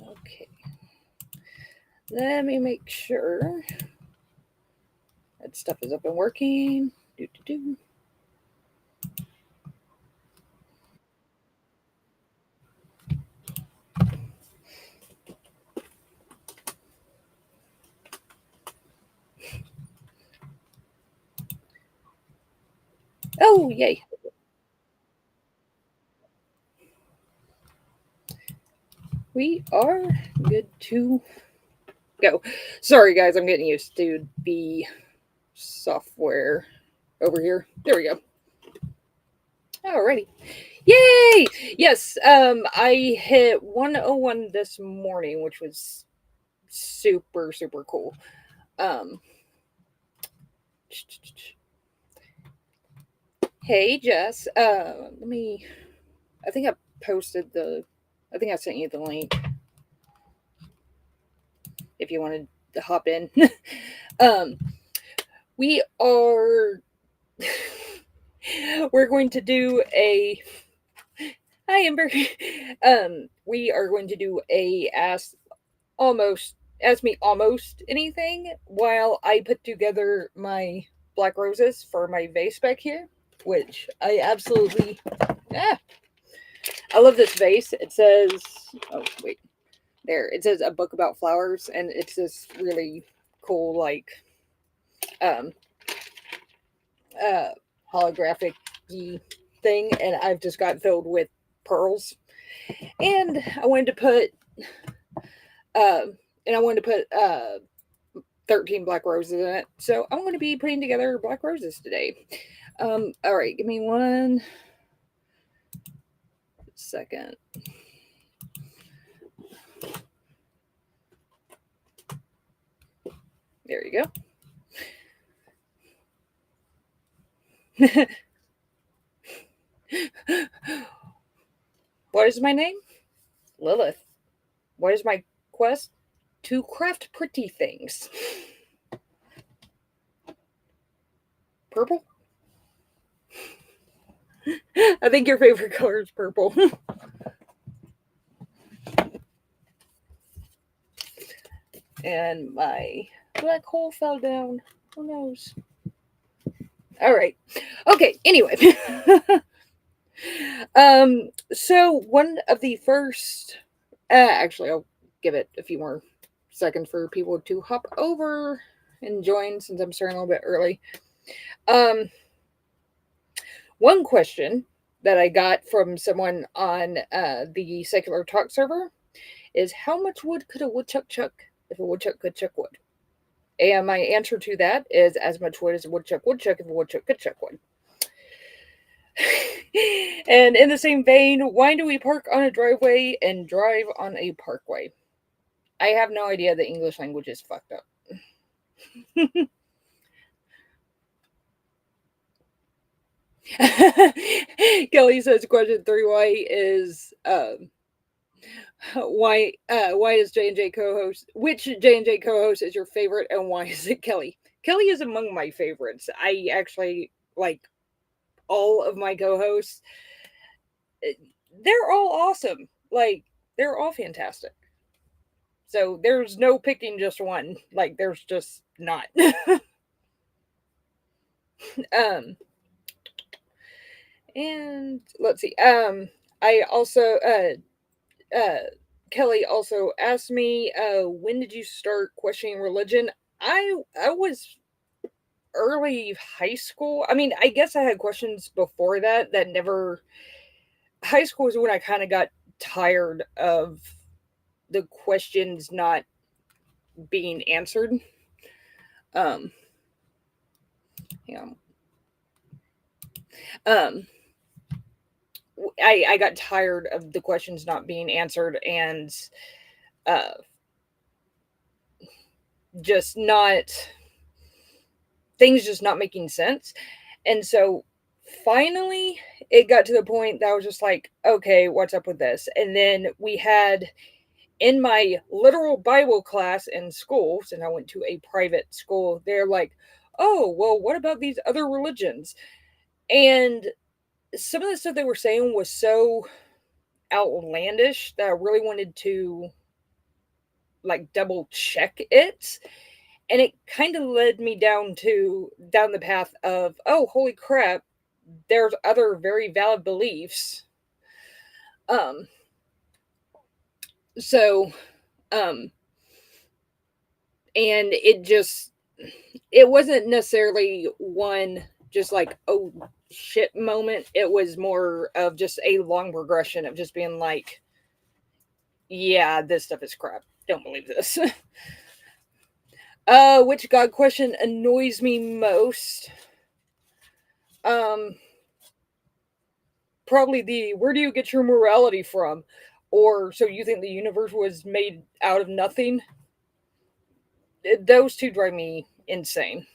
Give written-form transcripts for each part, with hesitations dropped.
Okay. Let me make sure that stuff is up and working. Oh, yay. We are good to go. Sorry, guys, I'm getting used to the software over here. There we go. Alrighty. Yay! Yes, I hit 101 this morning, which was super, super cool. Um, hey, Jess. Let me. I think I posted the. I think I sent you the link if you wanted to hop in. um, we are. We're going to do a. Hi, Amber. We are going to do a ask me almost anything while I put together my black roses for my vase back here, which I absolutely ah, I love this vase. It says oh wait there it says a book about flowers, and it's this really cool like um uh holographic thing, and I've just got filled with pearls, and I wanted to put 13 black roses in it. So I'm going to be putting together black roses today. All right, give me 1 second. There you go. What is my name? Lilith. What is my quest? To craft pretty things. Purple? I think your favorite color is purple. And my black hole fell down. Who knows? All right. Okay, anyway. So one of the first actually I'll give it a few more seconds for people to hop over and join since I'm starting a little bit early. Um One question that I got from someone on the secular talk server is how much wood could a woodchuck chuck if a woodchuck could chuck wood? And my answer to that is as much wood as a woodchuck would chuck if a woodchuck could chuck wood. And in the same vein, why do we park on a driveway and drive on a parkway? I have no idea. The English language is fucked up. Kelly says question 3 why is J&J co-host which J&J co-host is your favorite and why is it Kelly? Kelly is among my favorites. I actually like all of my co-hosts. They're all awesome. Like they're all fantastic. So there's no picking just one. Like there's just not. um and let's see. I also Kelly also asked me, when did you start questioning religion? I was early high school. I mean, I guess I had questions before that never. High school is when I kind of got tired of the questions not being answered. Um, yeah. Um, I got tired of the questions not being answered and uh, just not things just not making sense. And so finally it got to the point that I was just like, okay, what's up with this? And then we had in my literal Bible class in school, since I went to a private school, they're like, oh, well, what about these other religions? And some of the stuff they were saying was so outlandish that I really wanted to like double check it. And it kind of led me down the path of, oh, holy crap, there's other very valid beliefs. Um, so, um, and it wasn't necessarily one just like, oh shit moment. It was more of just a long progression of just being like, yeah, this stuff is crap. Don't believe this. Which God question annoys me most? Um, Probably the where do you get your morality from? Or so you think the universe was made out of nothing? Those two drive me insane.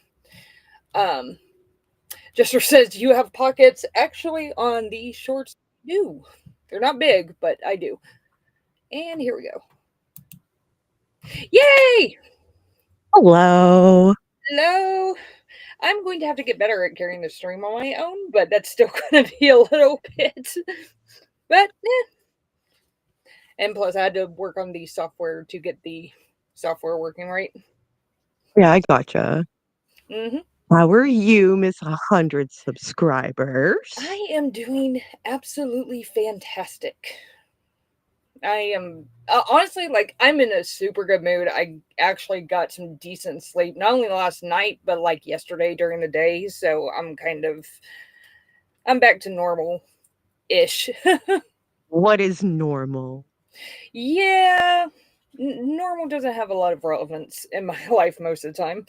Um, Jester says, do you have pockets? Actually, on the shorts, I do. They're not big, but I do. And here we go. Yay! Hello. Hello. I'm going to have to get better at carrying the stream on my own, but that's still going to be a little bit. But, and plus, I had to work on the software to get the software working right. Yeah, I gotcha. Hmm. How are you, Miss 100 subscribers? I am doing absolutely fantastic. I am honestly like I'm in a super good mood. I actually got some decent sleep, not only last night, but like yesterday during the day. So I'm back to normal ish. What is normal? Yeah, normal doesn't have a lot of relevance in my life most of the time.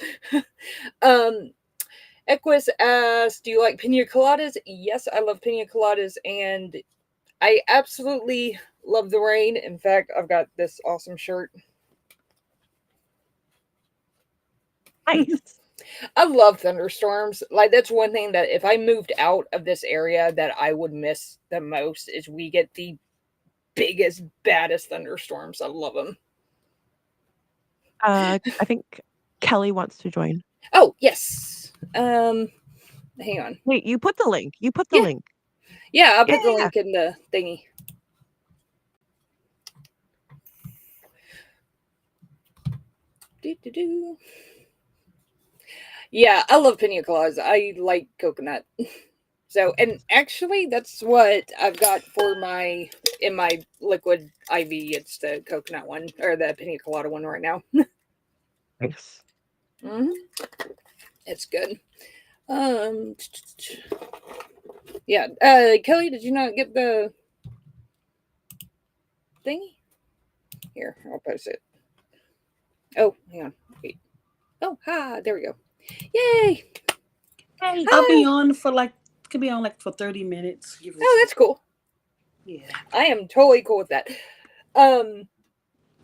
um, Equus asks, "Do you like pina coladas?" Yes, I love pina coladas, and I absolutely love the rain. In fact, I've got this awesome shirt. Nice. I love thunderstorms. Like that's one thing that if I moved out of this area that I would miss the most is we get the biggest, baddest thunderstorms. I love them. I think Kelly wants to join. Oh yes. Hang on. Wait, you put the link. You put the Yeah, link. yeah. I'll put the Yeah. link in the thingy. Do. Yeah, I love pina coladas. I like coconut. So, and actually, that's what I've got for my in my liquid IV. It's the coconut one or the pina colada one right now. Nice. Hmm. It's good. Um, yeah. Kelly, did you not get the thingy? Here, I'll post it. Oh, hang on. Wait. Oh, ha! There we go. Yay! Hey. I'll be Hi. on for like could be on like for 30 minutes. Give Oh, it that's cool. yeah. I am totally cool with that. Um.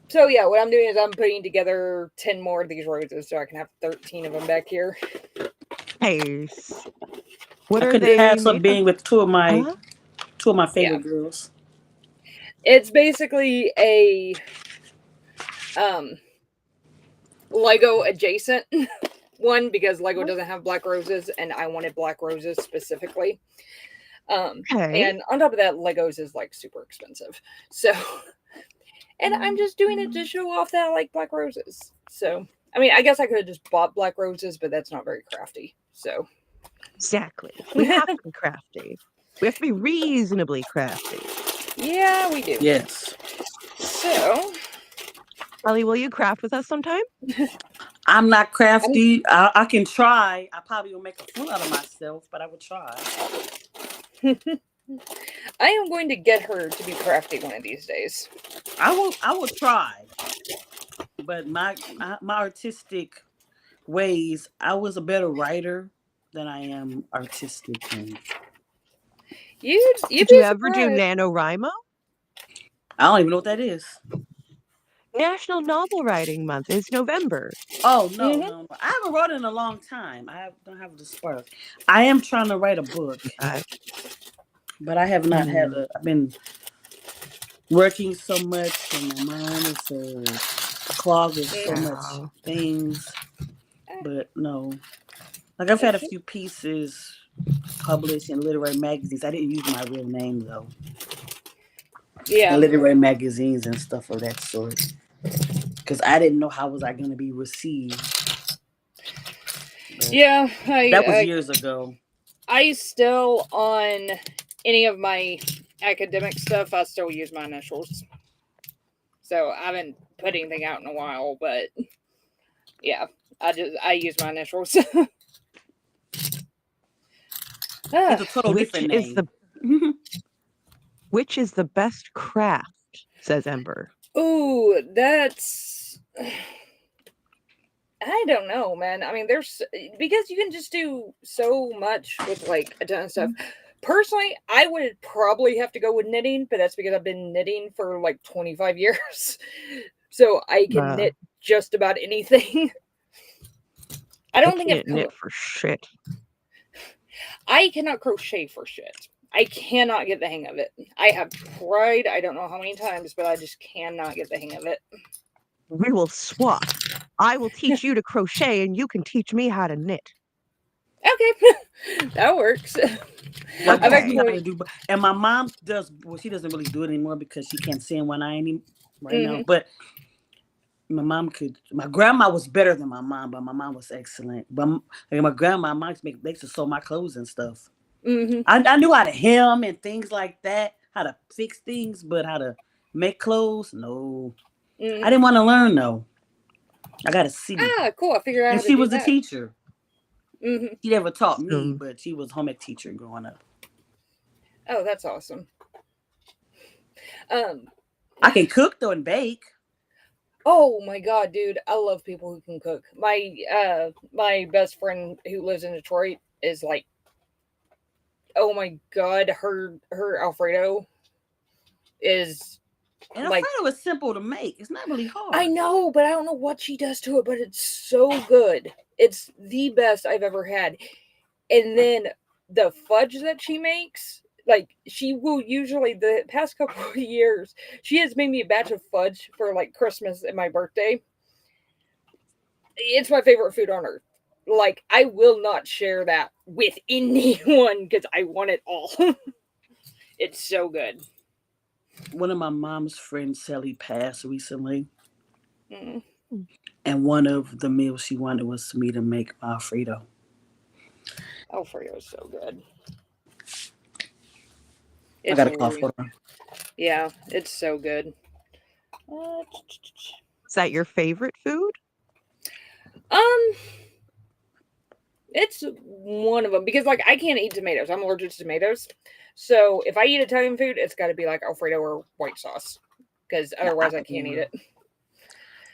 So yeah, what I'm doing is I'm putting together 10 more of these roses so I can have 13 of them back here. Nice. What I are couldn't they pass up made of? being with Huh? two of my Yeah. favorite girls. It's basically a um Lego adjacent one because Lego doesn't have black roses and I wanted black roses specifically. Okay. And on top of that, Legos is like super expensive. So, and I'm just doing it to show off that I like black roses. So, I mean, I guess I could have just bought black roses, but that's not very crafty. So, Exactly. We have to be crafty. We have to be reasonably crafty. yeah, we do. Yes. So, Kelly, will you craft with us sometime? I'm not I'm, crafty. I can try. I probably will make a fool out of myself, but I would try. I am going to get her to be crafty one of these days. I will try. But my artistic ways, I was a better writer than I am artistic and You'd Did you be ever do surprised. NaNoWriMo? I don't even know what that is. National Novel Writing Month is November. Oh no, Hmm. no, no! I haven't wrote in a long time. Don't have the spark. I am trying to write a book, Uh, but I have not had mm, a. I've been working so much, and my mind is clogged with so much yeah. things. But no, like I've had a Okay. few pieces published in literary magazines. I didn't use my real name though. Yeah. In literary magazines and stuff of that sort. Because I didn't know how was I going to be received. But Yeah. that was years ago. I still, on any of my academic stuff, I still use my initials. So I haven't put anything out in a while, but yeah, I use my initials. It's a total Which different is name. which is the best craft? Says Ember. Ooh, that's. I don't know, man. I mean, there's because you can just do so much with like a ton of stuff. Personally, I would probably have to go with knitting, but that's because I've been knitting for like 25 years. So I can knit just about anything. I don't think can't knit for shit. I cannot crochet for shit. I cannot get the hang of it. I have tried, I don't know how many times, but I just cannot get the hang of it. We will swap. I will teach you to crochet and you can teach me how to knit. Okay. That works. I've actually how to do, and my mom does. Well, she doesn't really do it anymore because she can't see in one eye right now. But my mom could. My grandma was better than my mom, but my mom was excellent. But like my grandma, makes to sew my clothes and stuff. I knew how to hem and things like that, how to fix things, but how to make clothes, no. I didn't want to learn though. I got to see. Ah, cool! I figured out. And how to she do was that. the teacher. She never taught me, but she was a home ec teacher growing up. Oh, that's awesome. I can cook though and bake. Oh my god, dude! I love people who can cook. My best friend who lives in Detroit is like, oh my god, her Alfredo is. And Alfredo is simple to make. It's not really hard. I know, but I don't know what she does to it, but it's so good. It's the best I've ever had. And then the fudge that she makes, like she will usually the past couple of years, she has made me a batch of fudge for like Christmas and my birthday. It's my favorite food on earth. Like I will not share that with anyone because I want it all. It's so good. One of my mom's friends, Sally, passed recently. And one of the meals she wanted was me to make Alfredo. Alfredo is so good. I got a cough. Hold on. Yeah, it's so good. Is that your favorite food? It's one of them because like I can't eat tomatoes. I'm allergic to tomatoes. So if I eat Italian food, it's got to be like Alfredo or white sauce because otherwise I can't eat it.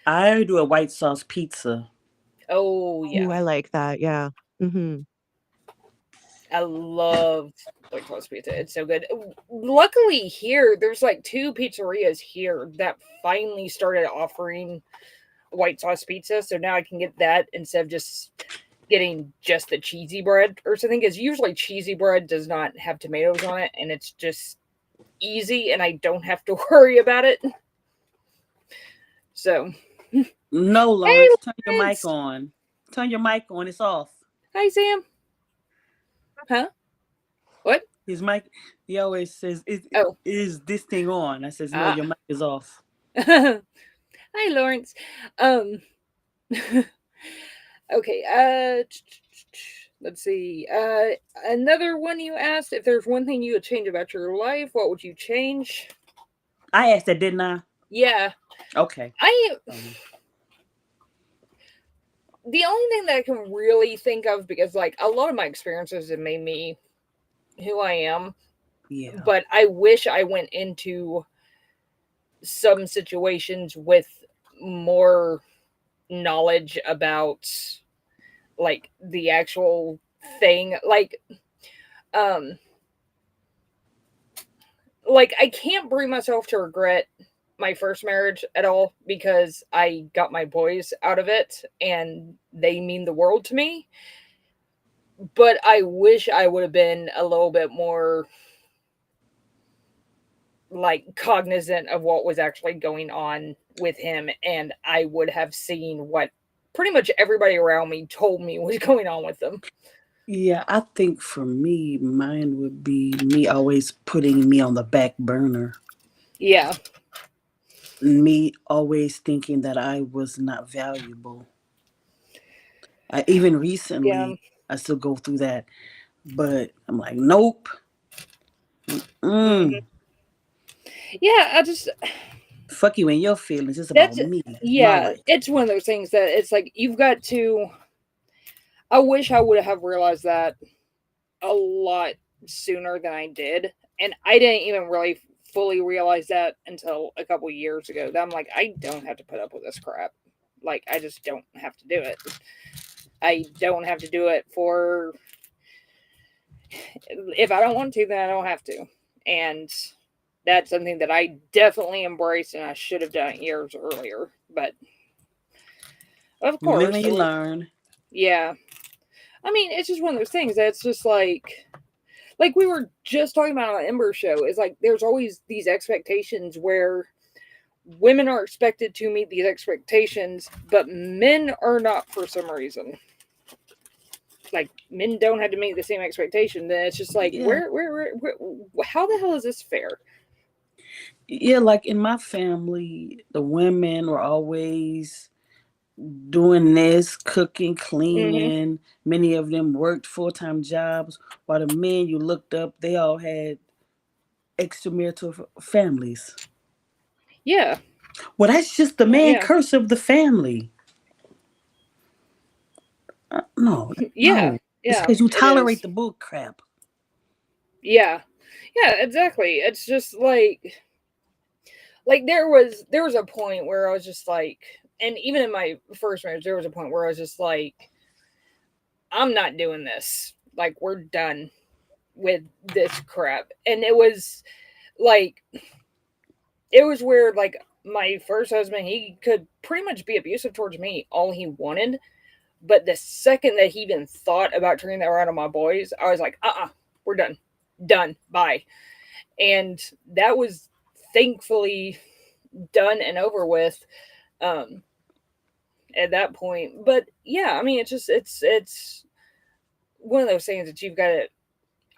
I do a white sauce pizza. Oh yeah, I like that. Yeah. I love white sauce pizza. It's so good. Luckily here, there's like 2 pizzerias here that finally started offering white sauce pizza. So now I can get that instead of just getting just the cheesy bread or something. Because usually cheesy bread does not have tomatoes on it, and it's just easy, and I don't have to worry about it. So, no, Lawrence, turn your mic on. Turn your mic on. It's off. Hi, Sam. Huh? What? His mic. He always says, "Is this thing on?" I says, "No, your mic is off." Hi, Lawrence. Okay. Let's see. Another one you asked, if there's one thing you would change about your life, what would you change? I asked that, didn't I? Yeah. Okay. The only thing that I can really think of, because like a lot of my experiences have made me who I am. Yeah. But I wish I went into some situations with more knowledge about like the actual thing. Like I can't bring myself to regret my first marriage at all because I got my boys out of it and they mean the world to me. But I wish I would have been a little bit more like cognizant of what was actually going on with him, and I would have seen what pretty much everybody around me told me was going on with them. Yeah, I think for me, mine would be me always putting me on the back burner. Yeah. Me always thinking that I was not valuable. Even Yeah. recently, I still go through that, but I'm like, nope. Hmm. Mm, Yeah. I just, fuck you and your feelings. It's about that's, me, my yeah, life. it's one of those things that it's like, you've got to, I wish I would have realized that a lot sooner than I did. And I didn't even really fully realize that until a couple years ago. That I'm like, I don't have to put up with this crap. Like, I just don't have to do it. I don't have to do it for, if I don't want to, then I don't have to. And that's something that I definitely embraced and I should have done years earlier. But of You live course, and there you was, learn. yeah. I mean, it's just one of those things that's just like we were just talking about on Ember show, is like there's always these expectations where women are expected to meet these expectations, but men are not for some reason. Like men don't have to meet the same expectation. Then it's just like Yeah. where how the hell is this fair? Yeah, like in my family, the women were always doing this, cooking, Hmm. cleaning. Many of them worked full-time jobs, while the men you looked up, they all had extramarital families. Yeah, Well, that's just the man yeah, curse of the family. No, yeah, no. It's yeah. because you It tolerate is. the bull crap. Yeah, yeah. Exactly. It's just like there was a point where I was just like, and even in my first marriage, there was a point where I was just like, I'm not doing this. Like, we're done with this crap. And like, it was where, like, my first husband, he could pretty much be abusive towards me all he wanted. But the second that he even thought about turning that around on my boys, I was like, we're done. Done. Bye. And that was thankfully done and over with um at that point. But yeah, I mean, it's one of those things that you've got to,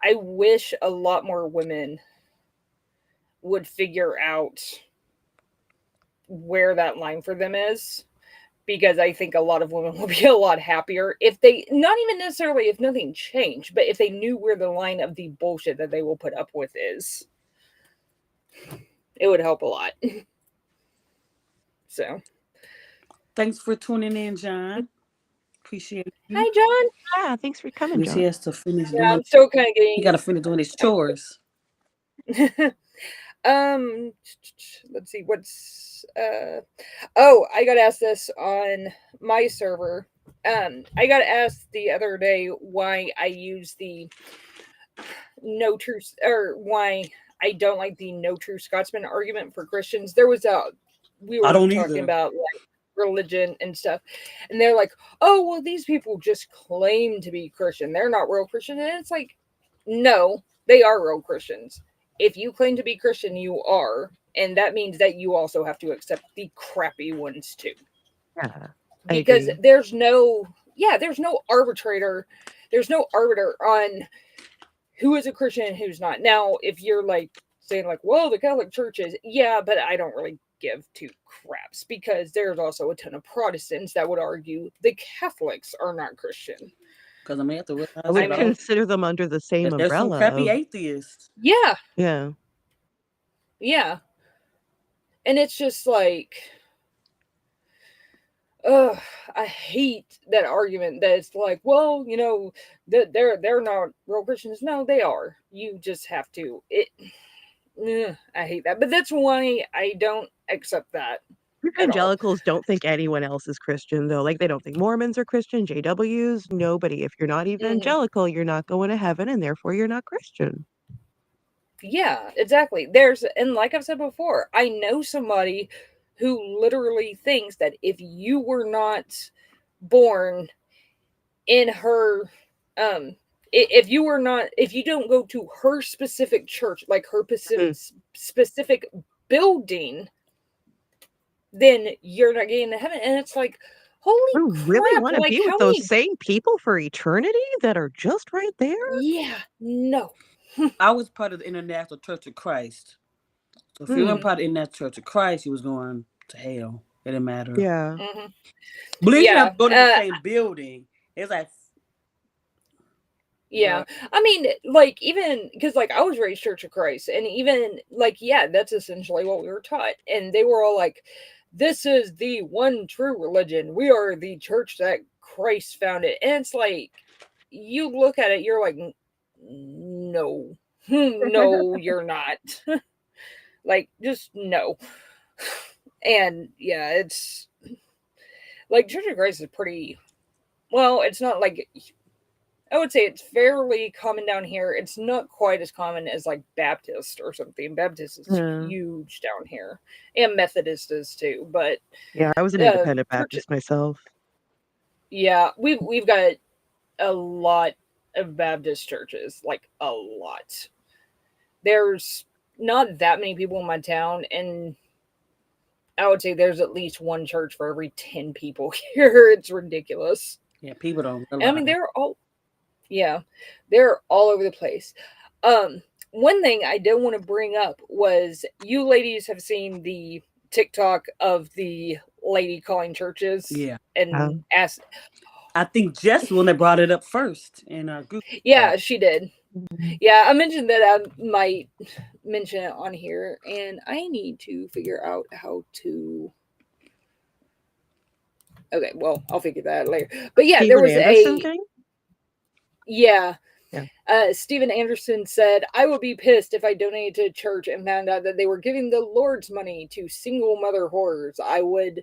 I wish a lot more women would figure out where that line for them is, because I think a lot of women will be a lot happier if they, not even necessarily if nothing changed, but if they knew where the line of the bullshit that they will put up with is. It would help a lot. So, Thanks for tuning in, John. Appreciate you. hi, John. Yeah, thanks for coming, Wish he John. has to finish Yeah, doing. I'm still kind of He got to getting. finish doing his chores. um, let's see what's. Oh, I got asked this on my server. I got asked the other day why I use the no true, or why I don't like the no true Scotsman argument for Christians. There was a, we I were don't talking either. about like religion and stuff, and they're like, oh well, these people just claim to be Christian, they're not real Christian. And it's like, no, they are real Christians. If you claim to be Christian, you are, and that means that you also have to accept the crappy ones too, Yeah, I because agree. there's no, yeah, there's no arbitrator, there's no arbiter on who is a Christian and who's not. Now, if you're like saying like, well, the Catholic Church is, yeah, but I don't really give two craps, because there's also a ton of Protestants that would argue the Catholics are not Christian. Because I may have to I realize I would mean, consider them under the same that there's some umbrella crappy of atheists. yeah, yeah. yeah. And it's just like, ugh, I hate that argument that it's like, well, that they're not real Christians. No, they are. You just have to. I hate that. But that's why I don't accept that at all. Evangelicals don't think anyone else is Christian, though. Like, they don't think Mormons are Christian, JWs, nobody. If you're not Hmm. evangelical, you're not going to heaven, and therefore you're not Christian. Yeah, exactly. There's, and like I've said before, I know somebody who literally thinks that if you were not born in her, if you were not, if you don't go to her specific church, like her Mhm. specific building, then you're not getting to heaven. And it's like, Holy I really crap! want to Like be with how those many? same people for eternity that are just right there. Yeah, no. I was part of the International Church of Christ. So if you weren't part of the International Church of Christ, you was going to hell. It didn't matter. Yeah. Mm-hmm. But at least you Yeah. have to go to the same building. It's like, Yeah. I mean, like, even because, like, I was raised Church of Christ, and even, like, yeah, that's essentially what we were taught. And they were all like, this is the one true religion. We are the church that Christ founded. And it's like, you look at it, you're like, no, no, you're not. Like, just no. And yeah, it's like Church of Christ is pretty well, it's not like I would say it's fairly common down here. It's not quite as common as like Baptist or something. Baptist is Yeah. huge down here, and Methodist is too. But Yeah, I was an independent church, Baptist myself. yeah, we've got a lot of Baptist churches, like a lot. There's not that many people in my town, and I would say there's at least one church for every 10 people here. It's ridiculous. yeah, people don't And I mean, realize. yeah, they're all over the place. One thing I did want to bring up was you ladies have seen the TikTok of the lady calling churches Yeah. and ask. I think Jess the one that brought it up first in our group. Yeah, she did. Mhm. Yeah, I mentioned that I might mention it on here, and I need to figure out how to. Okay, well, I'll figure that out later. But yeah, there Steven was Anderson a thing? yeah. Yeah. Stephen Anderson said, I would be pissed if I donated to a church and found out that they were giving the Lord's money to single mother whores. I would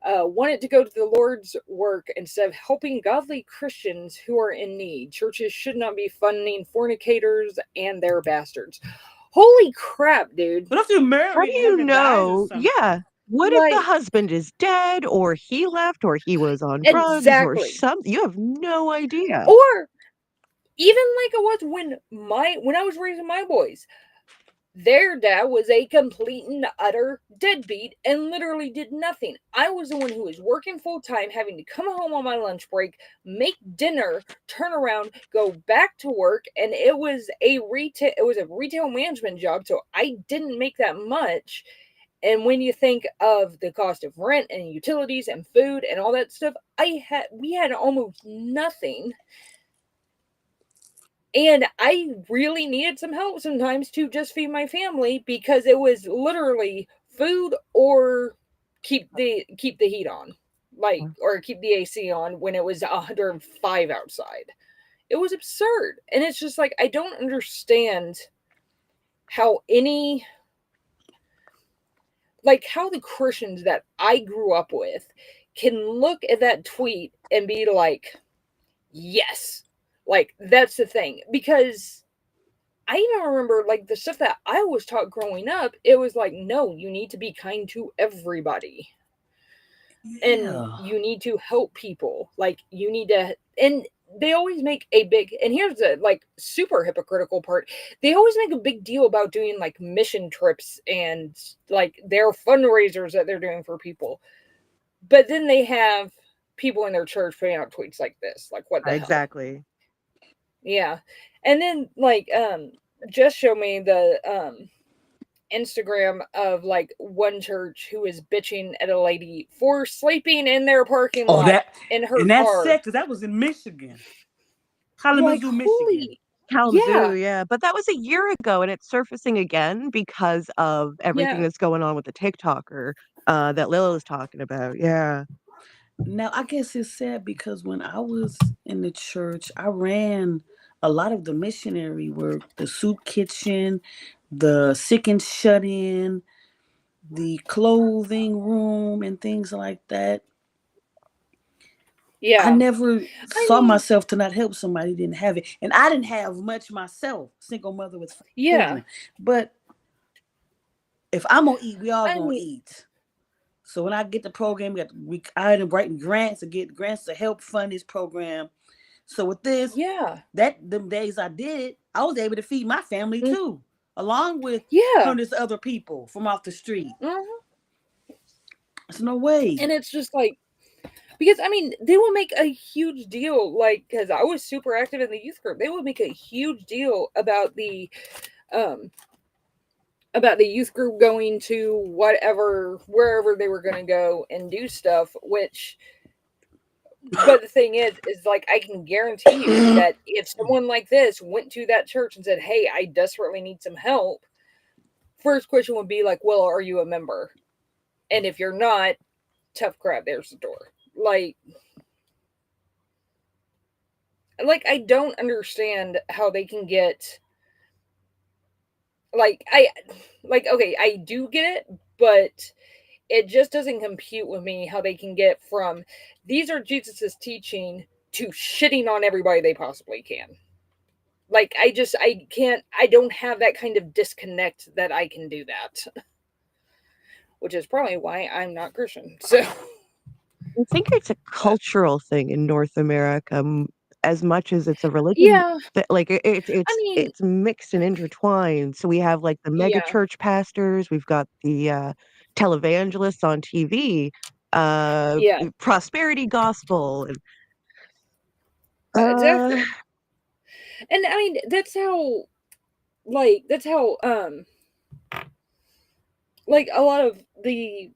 want it to go to the Lord's work instead of helping godly Christians who are in need. Churches should not be funding fornicators and their bastards. Holy crap, dude. But if you're How married do and you haven't died or know? something. Yeah. What if the Like, husband is dead or he left or he was on drugs or exactly. something? You have no idea. Or even like it was when I was raising my boys. Their dad was a complete and utter deadbeat and literally did nothing. I was the one who was working full time, having to come home on my lunch break, make dinner, turn around, go back to work, and it was a retail management job, so I didn't make that much. And when you think of the cost of rent and utilities and food and all that stuff, we had almost nothing. And I really needed some help sometimes to just feed my family because it was literally food or keep the heat on. Like or keep the AC on when it was 105 outside. It was absurd. And it's just like I don't understand how how the Christians that I grew up with can look at that tweet and be like, yes. Like that's the thing because I even remember like the stuff that I was taught growing up, it was like, no, you need to be kind to everybody. And Yeah. you need to help people. Like you need to and they always make a big and here's the like super hypocritical part. They always make a big deal about doing like mission trips and like their fundraisers that they're doing for people. But then they have people in their church putting out tweets like this. Like what the hell? Exactly. Yeah. And then like just show me the Instagram of like one church who is bitching at a lady for sleeping in their parking Oh, lot that in her and that's car. sad because that was in Michigan, Like Kalamazoo, Michigan. holy Kalamazoo, yeah. yeah. But that was a year ago and it's surfacing again because of everything Yeah. that's going on with the TikToker that Lila was talking about. Yeah. Now I guess it's sad because when I was in the church, I ran a lot of the missionary work, the soup kitchen, the sick and shut in, the clothing room, and things like that. I Yeah. never I saw mean, myself to not help somebody who didn't have it. And I didn't have much myself, single mother with 5 yeah. children. But if I'm gonna eat, we all I gonna mean, eat. So when I get the program, I had to write grants to get grants to help fund this program. So with this, yeah. them days I did it, I was able to feed my family Mm, too, along with yeah. hundreds of other people from off the street. Mhm. There's no way. And it's just like Because I mean, they will make a huge deal, like, because I was super active in the youth group. They would make a huge deal um about the youth group going to whatever wherever they were going to go and do stuff. Which, but the thing is like I can guarantee you that if someone like this went to that church and said, "Hey, I desperately need some help," first question would be like, "Well, are you a member?" And if you're not, tough crap. There's the door. Like I don't understand how they can get like okay, I do get it, but it just doesn't compute with me how they can get from these are Jesus's teaching to shitting on everybody they possibly can. Like I can't, I don't have that kind of disconnect that I can do that. Which is probably why I'm not Christian. So I think it's a cultural thing in North America, as much as it's a religion yeah, that like I mean, it's mixed and intertwined. So we have like the mega yeah, church pastors, we've got the televangelists on TV, yeah, prosperity gospel, and uh, exactly. And I mean, that's how like a lot of the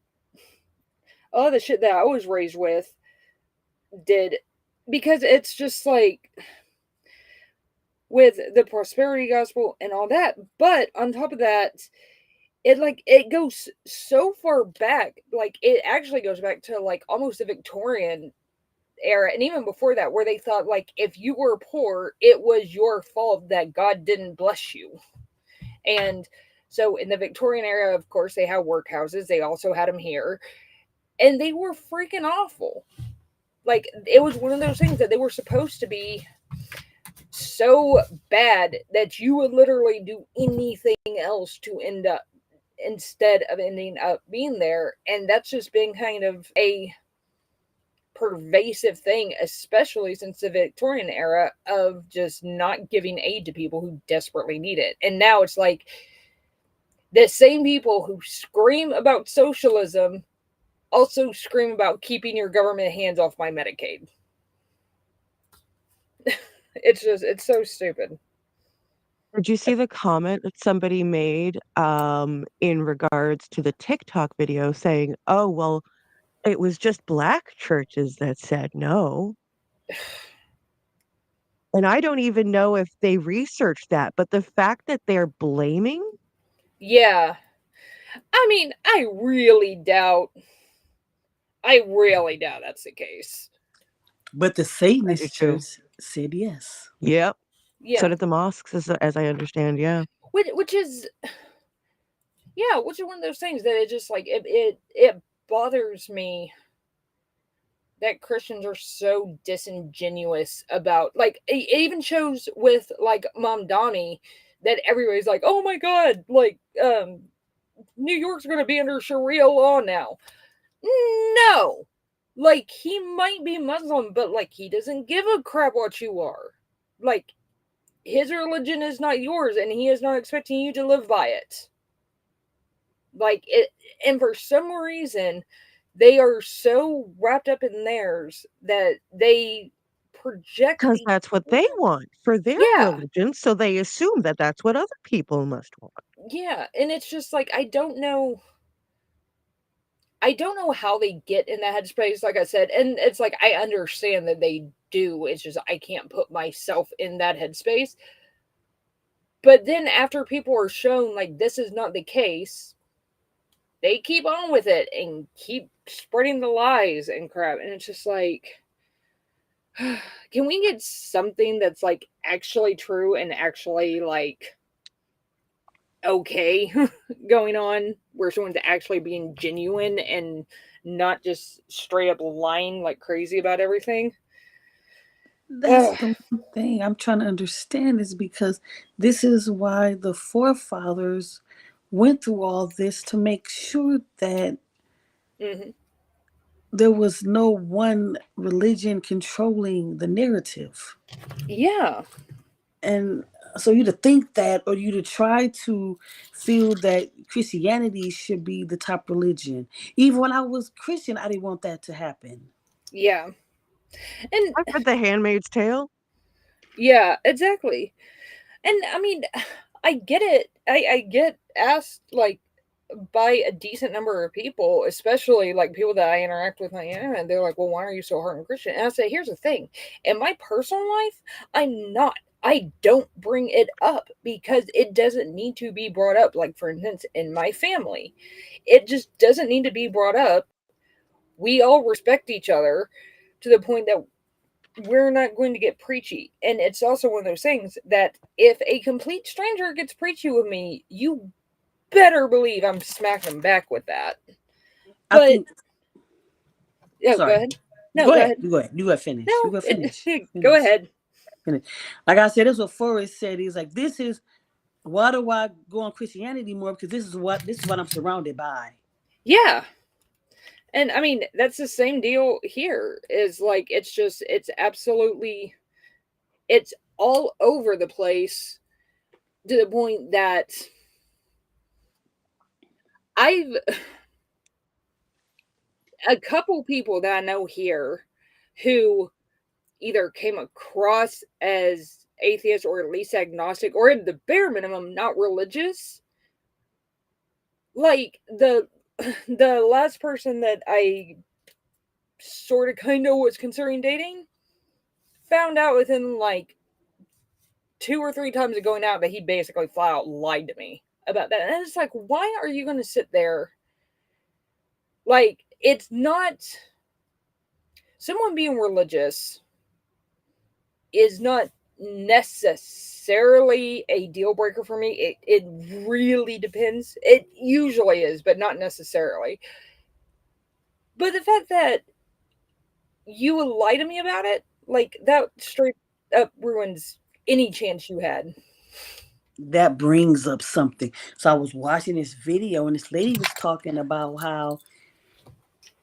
shit that I was raised with did, because it's just like with the prosperity gospel and all that. But on top of that, it goes so far back, like it actually goes back to like almost the Victorian era, and even before that, where they thought like if you were poor, it was your fault that God didn't bless you. And so in the Victorian era, of course, they had workhouses. They also had them here, and they were freaking awful. Like it was one of those things that they were supposed to be so bad that you would literally do anything else to end up instead of ending up being there. And that's just been kind of a pervasive thing, especially since the Victorian era, of just not giving aid to people who desperately need it. And now it's like the same people who scream about socialism also scream about keeping your government hands off my Medicaid. It's so stupid. did you see the comment that somebody made in regards to the TikTok video saying, "Oh, well, it was just black churches that said no." And I don't even know if they researched that, but the fact that they're blaming, Yeah. I mean, I really doubt that's the case. But the I do Satanist too. church said yes. Yep. So Yeah. did the mosques, as I understand, yeah. Which is, yeah, which is one of those things that it just like it bothers me that Christians are so disingenuous about, like it even shows with like Mom Donnie that everybody's like, "Oh my god, like New York's going to be under Sharia law now." No. Like he might be Muslim, but like he doesn't give a crap what you are. Like his religion is not yours and he is not expecting you to live by it. Like it, and for some reason they are so wrapped up in theirs that they project Because the, that's what they want for their yeah, religion, so they assume that that's what other people must want. yeah. And it's just like I don't know how they get in that headspace, like I said. And it's like I understand that they do. It's just I can't put myself in that headspace. But then after people are shown like this is not the case, they keep on with it and keep spreading the lies and crap. And it's just like, can we get something that's like actually true and actually like okay going on, where someone's actually being genuine and not just straight up lying like crazy about everything? That's Ugh. the one thing I'm trying to understand is because this is why the forefathers went through all this to make sure that Hmm. there was no one religion controlling the narrative. Yeah. And so you to think that, or you to try to feel that Christianity should be the top religion. Even when I was Christian, I didn't want that to happen. Yeah. And I've read The Handmaid's Tale. yeah, exactly. And I mean, I get it. I get asked like by a decent number of people, especially like people that I interact with on the internet. They're like, "Well, why are you so hard and Christian?" And I say, "Here's the thing: in my personal life, I'm not. I don't bring it up because it doesn't need to be brought up. Like for instance, in my family, it just doesn't need to be brought up. We all respect each other to the point that we're not going to get preachy. And it's also one of those things that if a complete stranger gets preachy with me, you better believe I'm smacking them back with that. I But think. yeah, go Sorry. ahead. No, Go go ahead. ahead. You go ahead. You got finish. You No, got finish. go Finish. ahead. Finish. Like I said, that's what Forrest said. He's like, "This is why do I go on Christianity more? Because this is what I'm surrounded by." Yeah. And I mean, that's the same deal here. Is like it's absolutely it's all over the place to the point that I've a couple people that I know here who either came across as atheist or at least agnostic or at the bare minimum not religious. Like the last person that I sort of kind of was considering dating found out within like 2 or 3 times of going out that he basically flat out lied to me about that. And it's like, why are you going to sit there? Like, it's not someone being religious is not necessarily a deal breaker for me. It really depends. It usually is, but not necessarily. But the fact that you would lie to me about it, like that straight up ruins any chance you had. That brings up something. So I was watching this video, and this lady was talking about how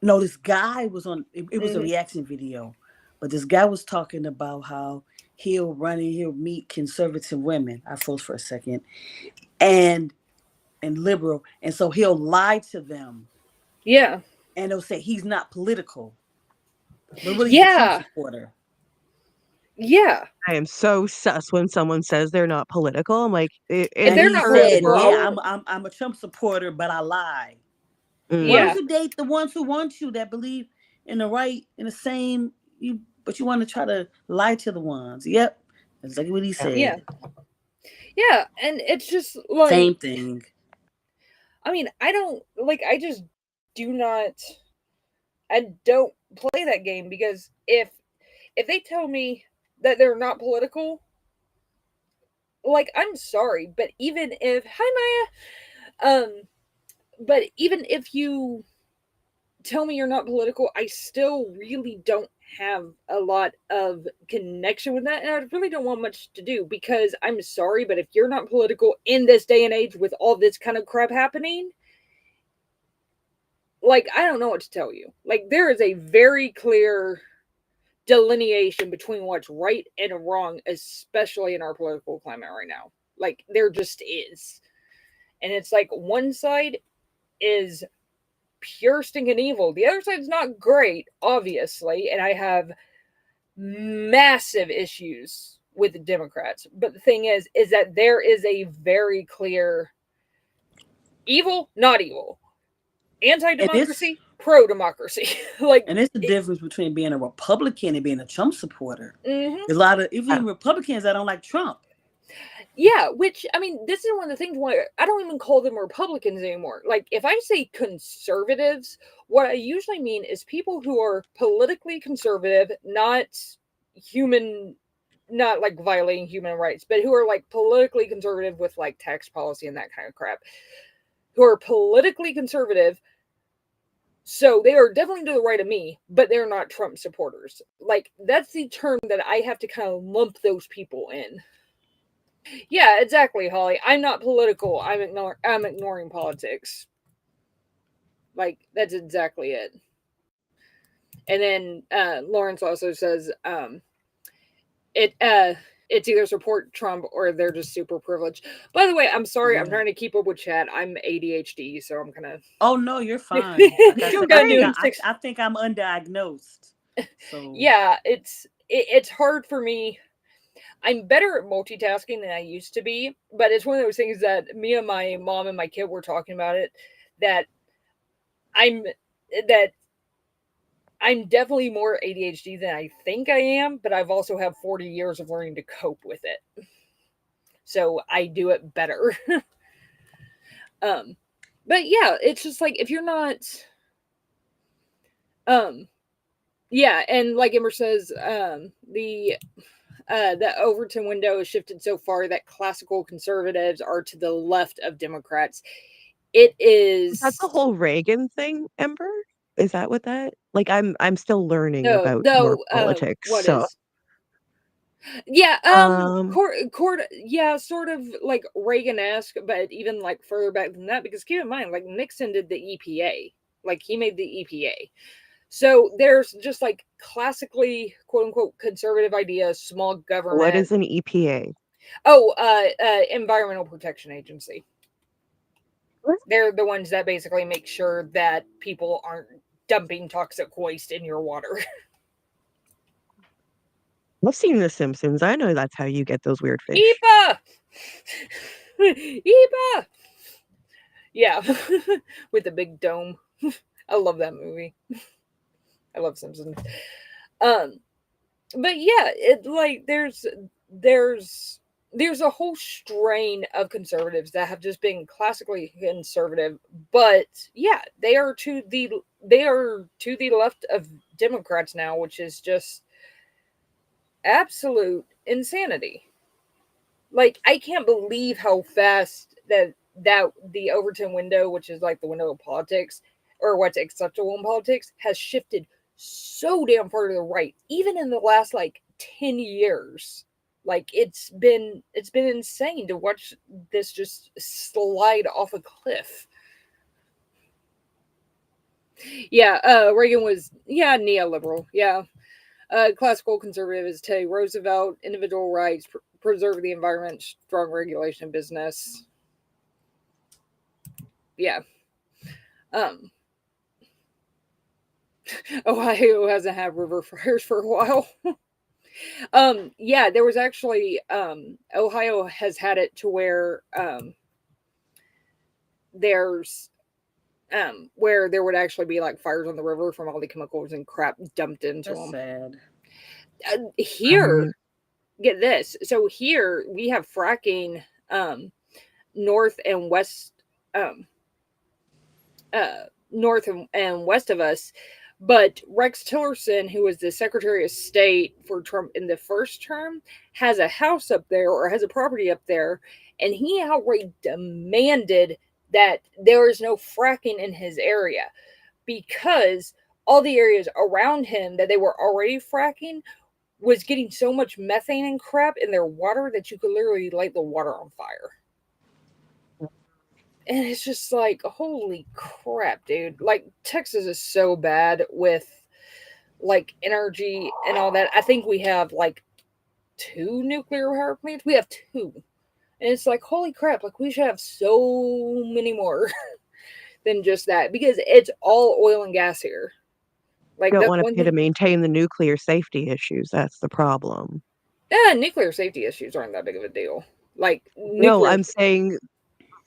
no, this guy was on. It was a Mm-hmm. reaction video, but this guy was talking about how he'll run and he'll meet conservative women. I froze for a second, and liberal, and so he'll lie to them, Yeah. and they'll say he's not political, but really he's a Trump Yeah. supporter. Yeah. I am so sus when someone says they're not political. I'm like, If And they're he not said, political, I "Yeah, won't. I'm a Trump supporter, but I lie." Why don't mm, Yeah. you date the ones who want you that believe in the right in the same you? But you want to try to lie to the ones. Yep, that's exactly what he yeah. Yeah. said. Yeah. And it's just like, Same thing. I mean, I don't, like, I just do not, I don't play that game because if they tell me that they're not political, like, I'm sorry, but even if, hi Maya, but even if you tell me you're not political, I still really don't have a lot of connection with that, and I really don't want much to do because I'm sorry, but if you're not political in this day and age with all this kind of crap happening, like I don't know what to tell you. Like there is a very clear delineation between what's right and wrong, especially in our political climate right now. Like there just is. And it's like one side is pure stinking evil. The other side's not great, obviously, and I have massive issues with the Democrats. But the thing is that there is a very clear evil, not evil, And it's anti-democracy, pro-democracy. Like, and it's the difference between being a Republican and being a Trump supporter. mm-hmm. There's a lot of Yeah. even Republicans that don't like Trump. Yeah, which I mean, this is one of the things why I don't even call them Republicans anymore. Like, if I say conservatives, what I usually mean is people who are politically conservative, not human, not like violating human rights, but who are like politically conservative with like tax policy and that kind of crap. Who are politically conservative, so they are definitely to the right of me, but they're not Trump supporters. Like, that's the term that I have to kind of lump those people in. Yeah, exactly, Holly. I'm not political. I'm ignoring politics. Like that's exactly it. And then Lawrence also says it it's either support Trump or they're just super privileged. By the way, I'm sorry. I'm Yeah. trying to keep up with chat. I'm ADHD, so I'm kind of Oh no, you're fine. Like I You're said, kind of doing great. six. I think I'm undiagnosed. So Yeah, it's hard for me. I'm better at multitasking than I used to be, but it's one of those things that me and my mom and my kid were talking about it, that I'm that I'm definitely more ADHD than I think I am, but I've also have 40 years of learning to cope with it. So I do it better. um but yeah, it's just like if you're not um yeah, and like Ember says, the Overton window is shifted so far that classical conservatives are to the left of Democrats. It Is that the is whole Reagan thing, Ember? Is that what that like, I'm still learning no, about your no. politics, What so, is? Yeah, um, yeah, sort of like Reagan-esque, but even like further back than that. Because keep in mind, like Nixon did the EPA, like he made the EPA. So there's just like classically quote unquote conservative ideas, small what government. is an EPA? Oh, Environmental Protection Agency. They're the ones that basically make sure that people aren't dumping toxic waste in your water. I've seen The Simpsons, I know that's how you get those weird fish. EPA! EPA! Yeah, with the big dome. I love that movie. I love Simpsons. Um, but yeah, it like there's there's a whole strain of conservatives that have just been classically conservative, but yeah, they are to the left of Democrats now, which is just absolute insanity. Like I can't believe how fast that the Overton window, which is like the window of politics or what's acceptable in politics, has shifted so damn far to the right, even in the last like 10 years. Like it's been insane to watch this just slide off a cliff. Yeah, Reagan was neoliberal. Yeah. Classical conservative is Teddy Roosevelt, individual rights, preserve the environment, strong regulation of business. Yeah. Um, Ohio hasn't had river fires for a while. Yeah, there was actually Ohio has had it to where there's where there would actually be like fires on the river from all the chemicals and crap dumped into that's them. sad. Here, get this. So here we have fracking north and west um north and west of us. But Rex Tillerson, who was the Secretary of State for Trump in the first term, has a house up there or has a property up there, and he outright demanded that there is no fracking in his area because all the areas around him that they were already fracking was getting so much methane and crap in their water that you could literally light the water on fire. And it's just like, holy crap, dude. Like, Texas is so bad with like energy and all that. I think we have like two nuclear power plants. We have two. And it's like, holy crap, like we should have so many more than just that because it's all oil and gas here. You Like, don't that's wanna one pay to thing. maintain the nuclear safety issues, that's the problem. Yeah, nuclear safety issues aren't that big of a deal. Like, No, nuclear. I'm saying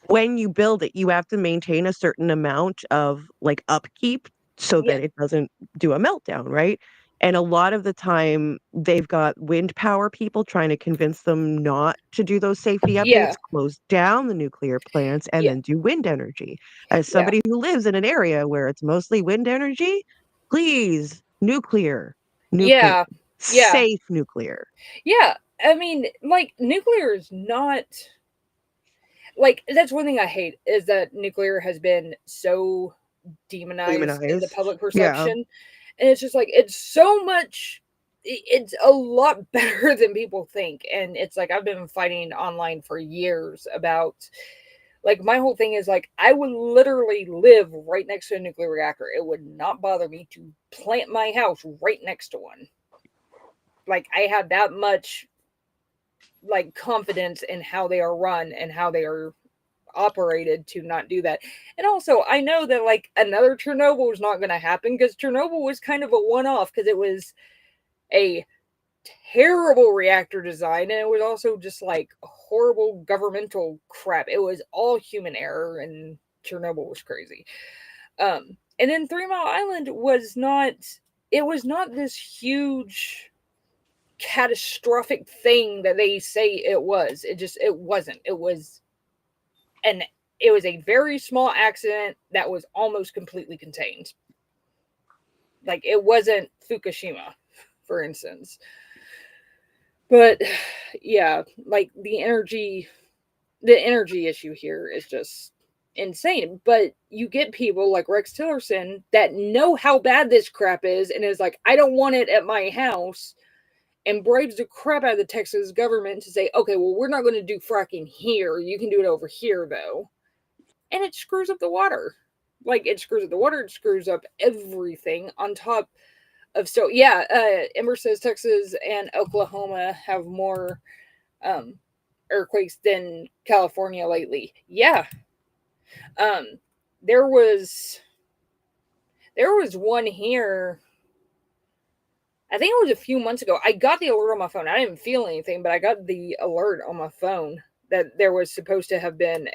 when you build it, you have to maintain a certain amount of, like, upkeep so Yeah, that it doesn't do a meltdown, right? And a lot of the time, they've got wind power people trying to convince them not to do those safety updates, yeah, close down the nuclear plants, and yeah, then do wind energy. As yeah, somebody who lives in an area where it's mostly wind energy, please, nuclear, yeah, yeah, safe nuclear. yeah. I mean, like, nuclear is not like that's one thing I hate is that nuclear has been so demonized in the Demonized. public Yeah. perception. And it's just like it's so much it's a lot better than people think. And it's like I've been fighting online for years about like my whole thing is like I would literally live right next to a nuclear reactor. It would not bother me to plant my house right next to one. Like I have that much like confidence in how they are run and how they are operated to not do that. And also, I know that like another Chernobyl is not going to happen because Chernobyl was kind of a one-off because it was a terrible reactor design and it was also just like horrible governmental crap. It was all human error and Chernobyl was crazy. And then 3 Mile Island was not, it was not this huge catastrophic thing that they say it was. It wasn't. And it was a very small accident that was almost completely contained. Like it wasn't Fukushima, for instance. But yeah, like the energy issue here is just insane. But you get people like Rex Tillerson that know how bad this crap is and is like, I don't want it at my house, and braves the crap out of the Texas government to say, okay, well, we're not going to do fracking here. You can do it over here, though. And it screws up the water. Like, it screws up the water, it screws up everything on top of. So, yeah, Ember says Texas and Oklahoma have more earthquakes than California lately. Yeah. There was one here. I think it was a few months ago. I got the alert on my phone. I didn't feel anything, but I got the alert on my phone that there was supposed to have been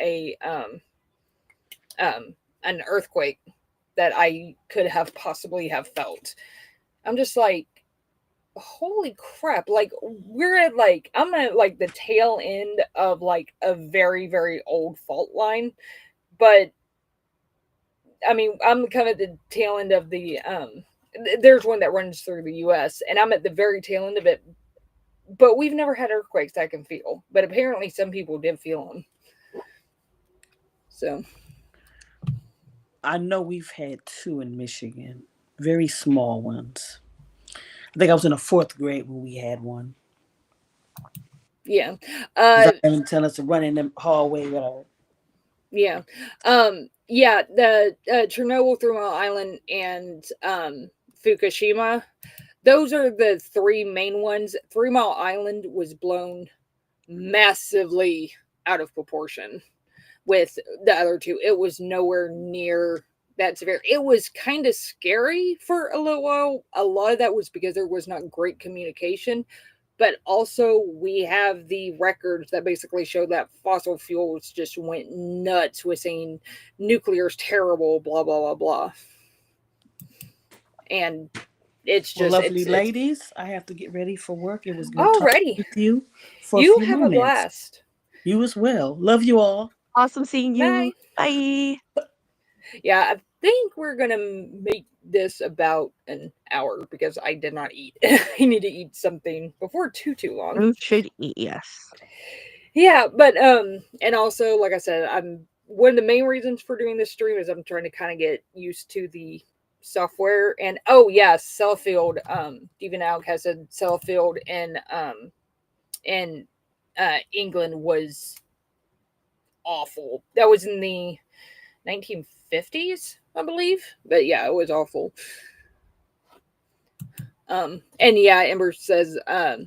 an earthquake that I could have possibly have felt. I'm just like, holy crap. Like I'm at like the tail end of like a very, very old fault line. But I mean, I'm kind of at the tail end of the there's one that runs through the US and I'm at the very tail end of it. But we've never had earthquakes I can feel. But apparently some people did feel them. So I know we've had 2 in Michigan, very small ones. I think I was in the 4th grade when we had one. yeah. I didn't tell us to run in the hallway. Yeah. Yeah, the Chernobyl, 3 Mile Island, and Fukushima, those are the 3 main ones. 3 Mile Island was blown massively out of proportion with the other 2. It was nowhere near that severe. It was kind of scary for a little while. A lot of that was because there was not great communication. But also, we have the records that basically show that fossil fuels just went nuts with saying nuclear's terrible, blah, blah, blah, blah. And it's just. Well, lovely ladies, I have to get ready for work. It was good alrighty. talking with you for you a few have moments. A blast. You as well. Love you all. Awesome seeing you. Bye. Bye. Yeah, I think we're going to make this about an hour because I did not eat. I need to eat something before too long. You should eat, yes. Yeah, but and also, like I said, I'm one of the main reasons for doing this stream is I'm trying to kind of get used to the software. And oh yeah, Sellafield, Stephen Alk has said Sellafield in England was awful. That was in the 1950s, I believe. But yeah, it was awful. And yeah, Ember says at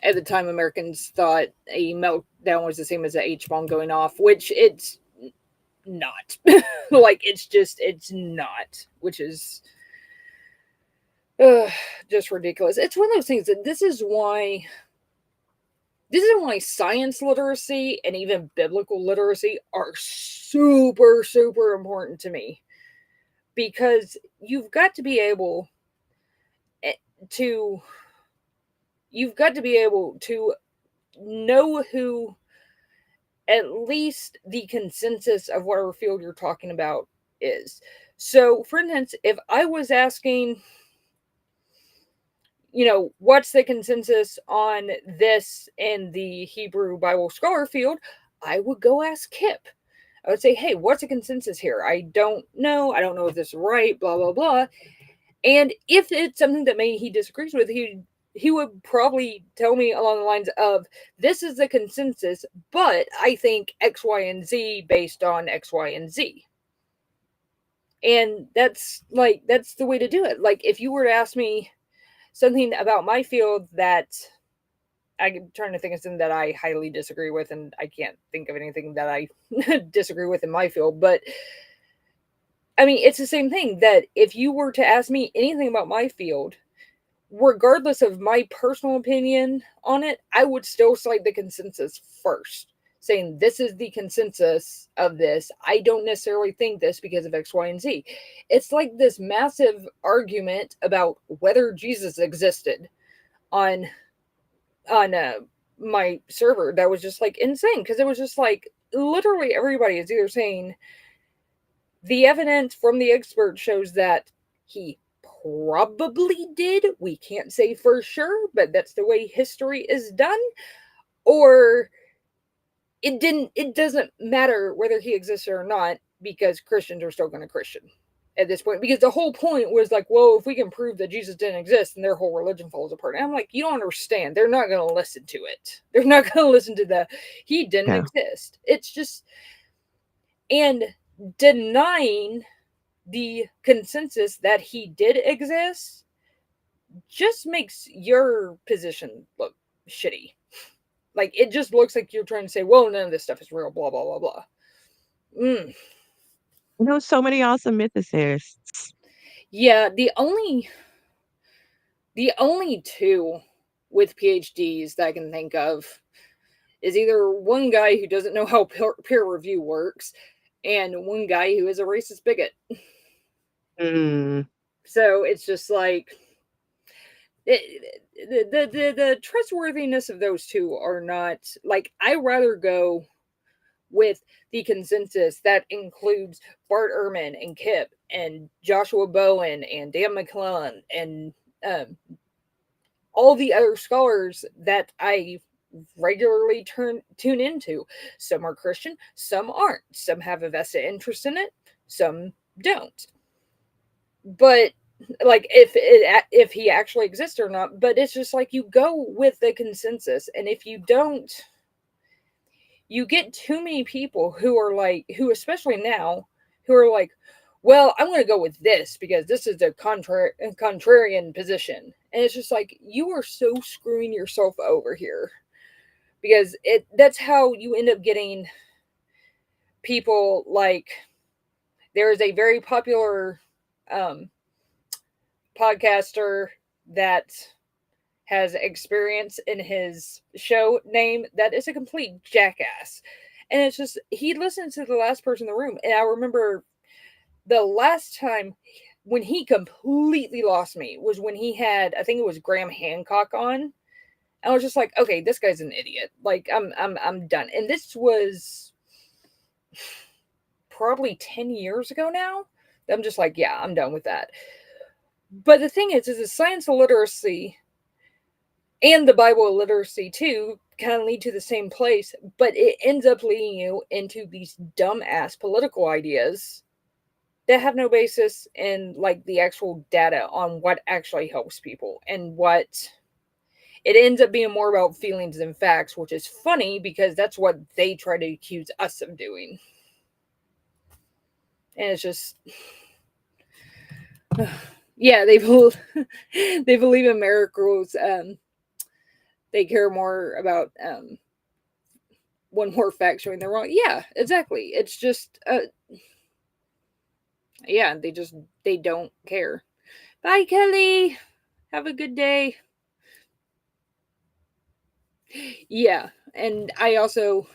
the time Americans thought a meltdown was the same as an H-bomb going off, which it's not. Like it's not, which is just ridiculous. It's one of those things that this is why science literacy and even biblical literacy are super, super important to me. Because you've got to be able to know who at least the consensus of whatever field you're talking about is. So, for instance, if I was asking, what's the consensus on this in the Hebrew Bible scholar field, I would go ask Kip. I would say, hey, what's the consensus here? I don't know. I don't know if this is right, blah, blah, blah. And if it's something that maybe he disagrees with, he would probably tell me along the lines of, this is the consensus, but I think X, Y, and Z based on X, Y, and Z. And that's the way to do it. Like, if you were to ask me something about my field that I'm trying to think of something that I highly disagree with, and I can't think of anything that I disagree with in my field. But I mean, it's the same thing that if you were to ask me anything about my field, regardless of my personal opinion on it, I would still cite the consensus first, saying this is the consensus of this. I don't necessarily think this because of X, Y, and Z. It's like this massive argument about whether Jesus existed on on my server that was just like insane, because it was just like literally everybody is either saying the evidence from the expert shows that he probably did. We can't say for sure, but that's the way history is done. Or it didn't, it doesn't matter whether he exists or not, because Christians are still going to Christian at this point. Because the whole point was like, well, if we can prove that Jesus didn't exist, then their whole religion falls apart. And I'm like, you don't understand. They're not going to listen to it. They're not going to listen to the he didn't exist. It's just, and denying the consensus that he did exist just makes your position look shitty. Like, it just looks like you're trying to say, well, none of this stuff is real, blah, blah, blah, blah. You know, so many awesome mythicists. Yeah, the only two with PhDs that I can think of is either one guy who doesn't know how peer review works and one guy who is a racist bigot. So it's just like the trustworthiness of those two are not, like, I rather go with the consensus that includes Bart Ehrman and Kip and Joshua Bowen and Dan McClellan and all the other scholars that I regularly tune into. Some are Christian, some aren't. Some have a vested interest in it, some don't. But like, if he actually exists or not, but it's just like you go with the consensus, and if you don't, you get too many people who are like, who especially now, who are like, well, I'm going to go with this because this is the contrarian position. And it's just like, you are so screwing yourself over here, because that's how you end up getting people like, there is a very popular podcaster that has experience in his show name that is a complete jackass. And it's just, he listens to the last person in the room. And I remember the last time when he completely lost me was when he had, I think it was Graham Hancock on. I was just like, okay, this guy's an idiot. Like, I'm done. And this was probably 10 years ago now. I'm just like, yeah, I'm done with that. But the thing is the science illiteracy and the Bible illiteracy too kind of lead to the same place, but it ends up leading you into these dumbass political ideas that have no basis in like the actual data on what actually helps people, and what it ends up being more about feelings than facts, which is funny because that's what they try to accuse us of doing. And it's just, yeah, they believe in miracles. They care more about one more fact showing they're wrong. Yeah, exactly. It's just, yeah, they don't care. Bye, Kelly. Have a good day. Yeah, and I also,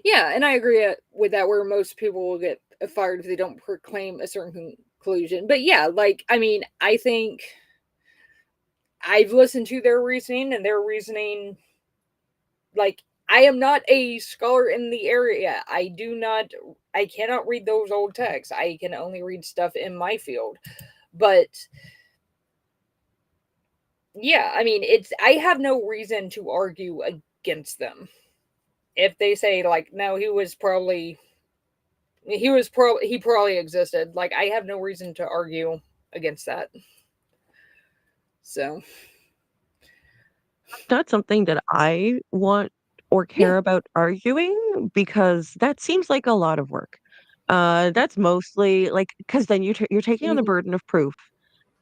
yeah, and I agree with that, where most people will get fired if they don't proclaim a certain conclusion. But yeah, like, I mean, I think I've listened to their reasoning, and their reasoning, like, I am not a scholar in the area. I cannot read those old texts. I can only read stuff in my field. But yeah, I mean, I have no reason to argue against them. If they say like, no, he probably existed. Like, I have no reason to argue against that. So, not something that I want or care about arguing, because that seems like a lot of work. That's mostly like, because then you're taking on the burden of proof.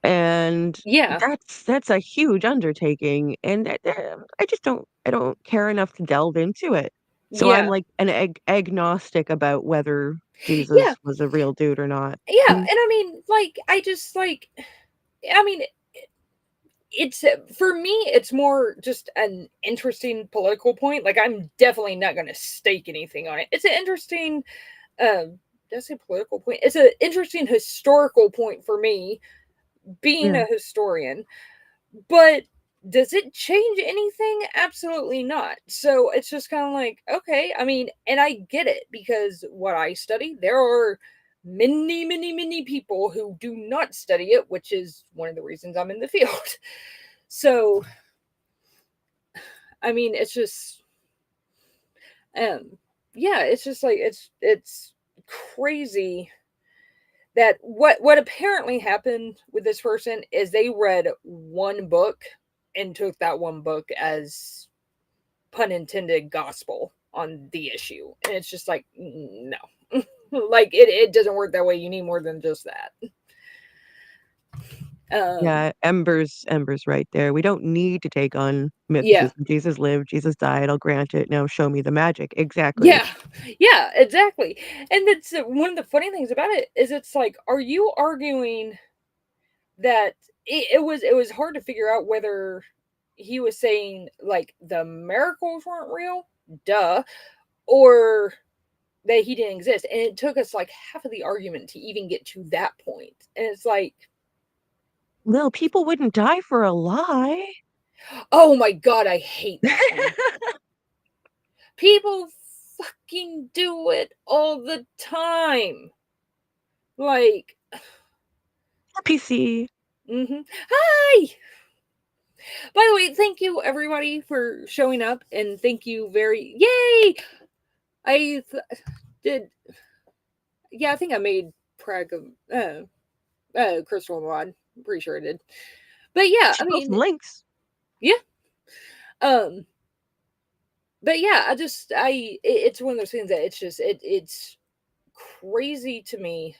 And Yeah. that's a huge undertaking, and I don't care enough to delve into it. So I'm Yeah. like an agnostic about whether Yeah. Jesus was a real dude or not. Yeah. Mm, And I mean, like, I just like, I mean, it's for me, it's more just an interesting political point. Like, I'm definitely not going to stake anything on it. It's an interesting, did I say political point? It's an interesting historical point for me, being yeah. a historian. But does it change anything? Absolutely not. So it's just kind of like, okay, I mean, and I get it because what I study, there are many, many, many people who do not study it, which is one of the reasons I'm in the field. So, I mean, it's just, um, yeah, it's just like, it's crazy that what apparently happened with this person is they read one book and took that one book as, pun intended, gospel on the issue, and it's just like, no. Like, it doesn't work that way. You need more than just that. Yeah, Ember's right there. We don't need to take on Yeah. mythicism. Jesus lived, Jesus died, I'll grant it. Now show me the magic. Exactly. Yeah. Yeah, exactly. And that's one of the funny things about it is it's like, are you arguing that it was hard to figure out whether he was saying like the miracles weren't real, duh, or that he didn't exist. And it took us like half of the argument to even get to that point. And it's like, Lil, people wouldn't die for a lie. oh my god, I hate that one. People fucking do it all the time. Like, PC. Hi. By the way, thank you everybody for showing up, and thank you very yay. I did. Yeah, I think I made Prague Crystal Mod. I'm pretty sure I did. But yeah, I Should post mean, some links. yeah. Um, but yeah, it's one of those things that it's just it's crazy to me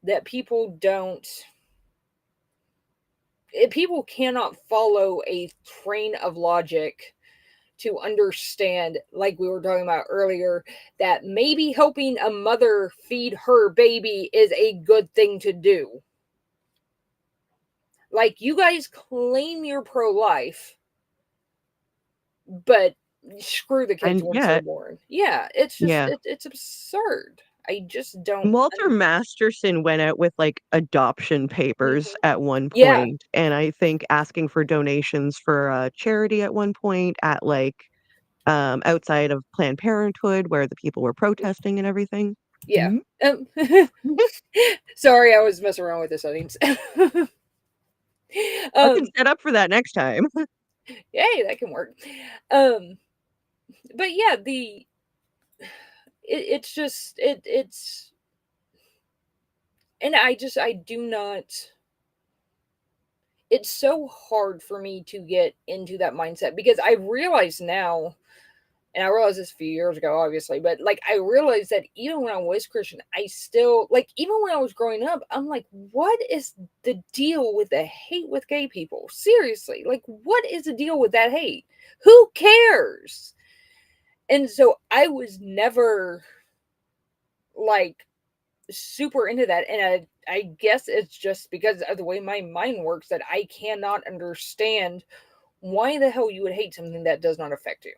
that people cannot follow a train of logic to understand, like we were talking about earlier, that maybe helping a mother feed her baby is a good thing to do. Like, you guys claim you're pro-life, but screw the kids And once they're yet, born. Yeah, it's just yeah. it's absurd. I just don't. Walter Masterson went out with like adoption papers Mhm. at one Yeah, point, and I think asking for donations for a charity at one point at like outside of Planned Parenthood where the people were protesting and everything. yeah. Mhm. Um, sorry, I was messing around with the settings. I can um, set up for that next time. Yay, that can work. Um, but yeah, it's just it's and I do not. It's so hard for me to get into that mindset because I realize now, and I realized this a few years ago, obviously, but like I realized that even when I was Christian, I still like even when I was growing up, I'm like, what is the deal with the hate with gay people? Seriously, like what is the deal with that hate? Who cares? And so I was never like super into that, and I guess it's just because of the way my mind works that I cannot understand why the hell you would hate something that does not affect you.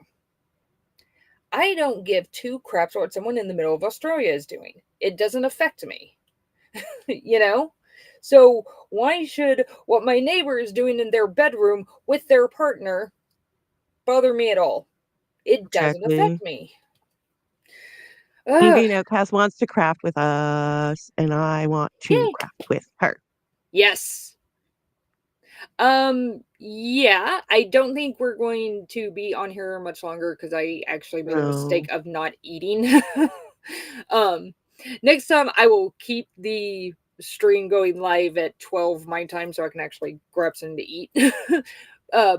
I don't give two craps what someone in the middle of Australia is doing. It doesn't affect me, you know? So why should what my neighbor is doing in their bedroom with their partner bother me at all? It doesn't Exactly. affect me. Me Ugh, being outcast wants to craft with us, and I want to yay. craft with her. Yes. Yeah, I don't think we're going to be on here much longer because I actually made a No. mistake of not eating. um, Next time I will keep the stream going live at 12 my time so I can actually grab something to eat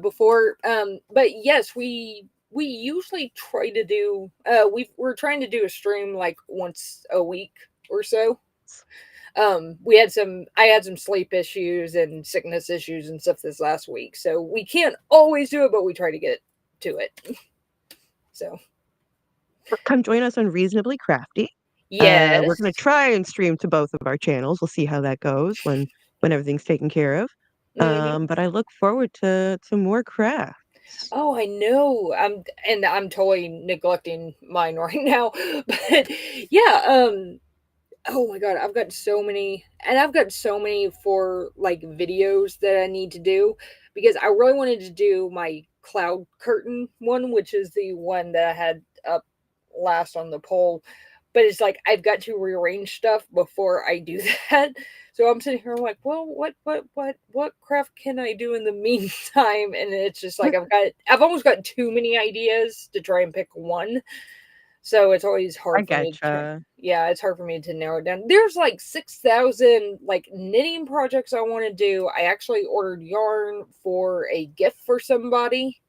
before. But yes, we usually try to do we're trying to do a stream like once a week or so. I had some sleep issues and sickness issues and stuff this last week, so we can't always do it, but we try to get to it. So Come join us on Reasonably Crafty. We're yes. going to try and stream to both of our channels. We'll see how that goes when everything's taken care of. Hmm. But I look forward to more crafts. Oh, I know. I'm totally neglecting mine right now. But yeah, oh my god, I've got so many for like videos that I need to do because I really wanted to do my cloud curtain one, which is the one that I had up last on the poll. But it's like I've got to rearrange stuff before I do that. So I'm sitting here like, well, what craft can I do in the meantime? And it's just like I've almost got too many ideas to try and pick one. So it's always I hard for me to try. getcha. Yeah, it's hard for me to narrow it down. There's like 6,000 like knitting projects I want to do. I actually ordered yarn for a gift for somebody.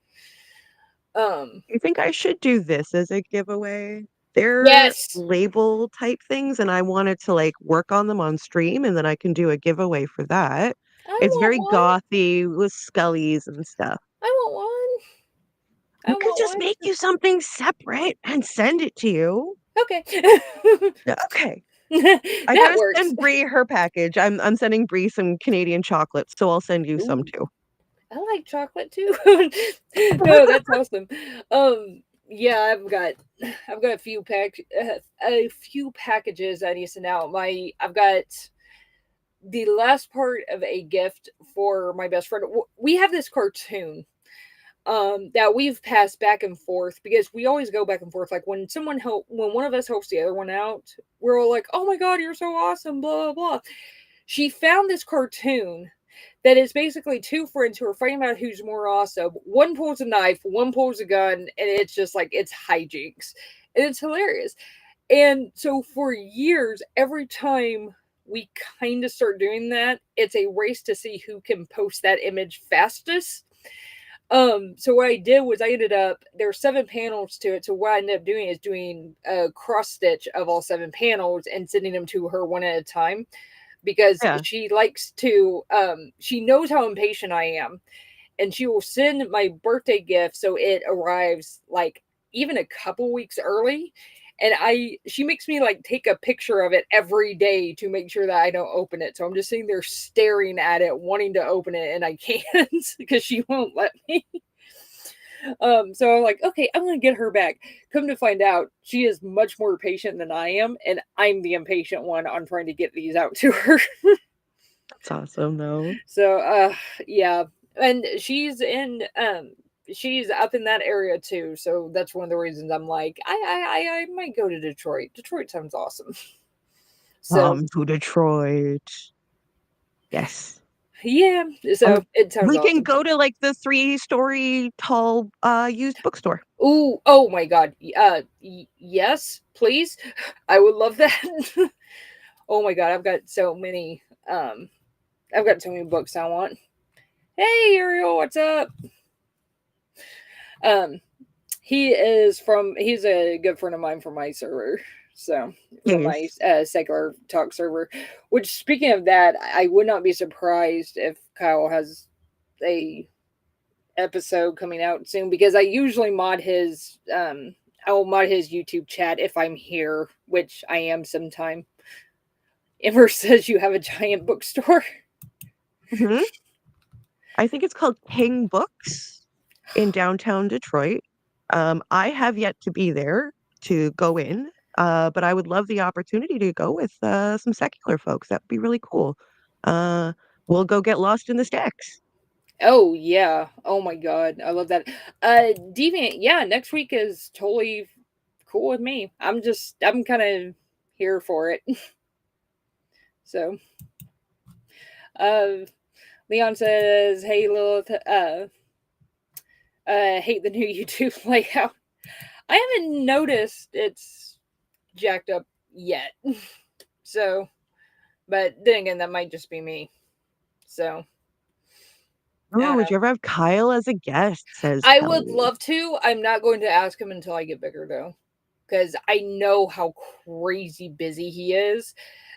You think I should do this as a giveaway? They're Yes. label type things, and I wanted to like work on them on stream, and then I can do a giveaway for that. I It's want very one. gothy with scullies and stuff. I want one. I I could want just one. make you something separate and send it to you. Okay. Yeah, okay. I That gotta works. send Bree her package. I'm sending Bree some Canadian chocolates, so I'll send you some Ooh, too. I like chocolate too. No, that's awesome. Yeah, I've got a few packages I need to send out. I've got the last part of a gift for my best friend. We have this cartoon that we've passed back and forth because we always go back and forth. Like when one of us helps the other one out, we're all like, "Oh my god, you're so awesome!" Blah blah blah. She found this cartoon that is basically two friends who are fighting about who's more awesome. One pulls a knife, one pulls a gun, and it's just like it's hijinks, and it's hilarious. And so for years, every time we kind of start doing that, it's a race to see who can post that image fastest. So what I did was I ended up there are 7 panels to it. So what I ended up doing is doing a cross stitch of all 7 panels and sending them to her one at a time because Yeah. she likes to she knows how impatient I am, and she will send my birthday gift so it arrives like even a couple weeks early. And she makes me like take a picture of it every day to make sure that I don't open it. So I'm just sitting there staring at it, wanting to open it, and I can't because she won't let me. So I'm like, okay, I'm gonna get her back. Come to find out, she is much more patient than I am, and I'm the impatient one on trying to get these out to her. That's awesome though. So yeah. And she's up in that area too. So that's one of the reasons I'm like, I might go to Detroit. Detroit sounds awesome. So To Detroit. Yes. yeah, And so it sounds we can awesome. go to like the 3-story tall used bookstore. Ooh, oh my god. Yes, please. I would love that. Oh my god, I've got so many books I want. Hey Ariel, what's up? Um he's a good friend of mine from my server. So from my Yes. secular talk server. Which speaking of that, I would not be surprised if Kyle has a episode coming out soon because I usually mod his I will mod his YouTube chat if I'm here, which I am sometime. Ember says you have a giant bookstore. Hmm. I think it's called King Books in downtown Detroit. I have yet to be there to go in, but I would love the opportunity to go with some secular folks. That would be really cool. Uh, we'll go get lost in the stacks. Oh yeah. Oh my god. I love that. Deviant, yeah, next week is totally cool with me. I'm kind of here for it. So, uh Leon says, "Hey Lilith, hate the new YouTube layout. I haven't noticed it's jacked up yet." So, but then again, that might just be me. So, I Oh, don't would know. you ever have Kyle as a guest? Says I would Kelly. love to. I'm not going to ask him until I get bigger, though, because I know how crazy busy he is.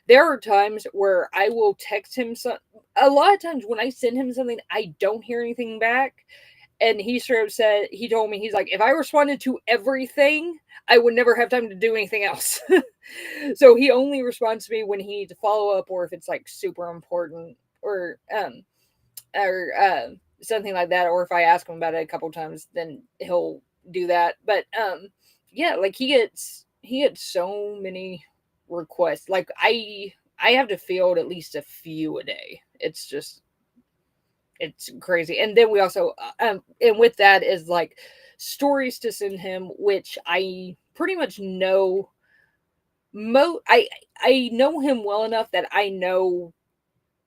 there are times where I will text him a lot of times when I send him something, I don't hear anything back. And he straight up said, he told me, he's like, if I responded to everything, I would never have time to do anything else. So he only responds to me when he needs to follow up, or if it's like super important, or something like that, or if I ask him about it a couple times, then he'll do that. But yeah, like he gets so many requests. Like I have to field at least a few a day. It's crazy. And then we also and with that is like stories to send him, which I pretty much know. I know him well enough that I know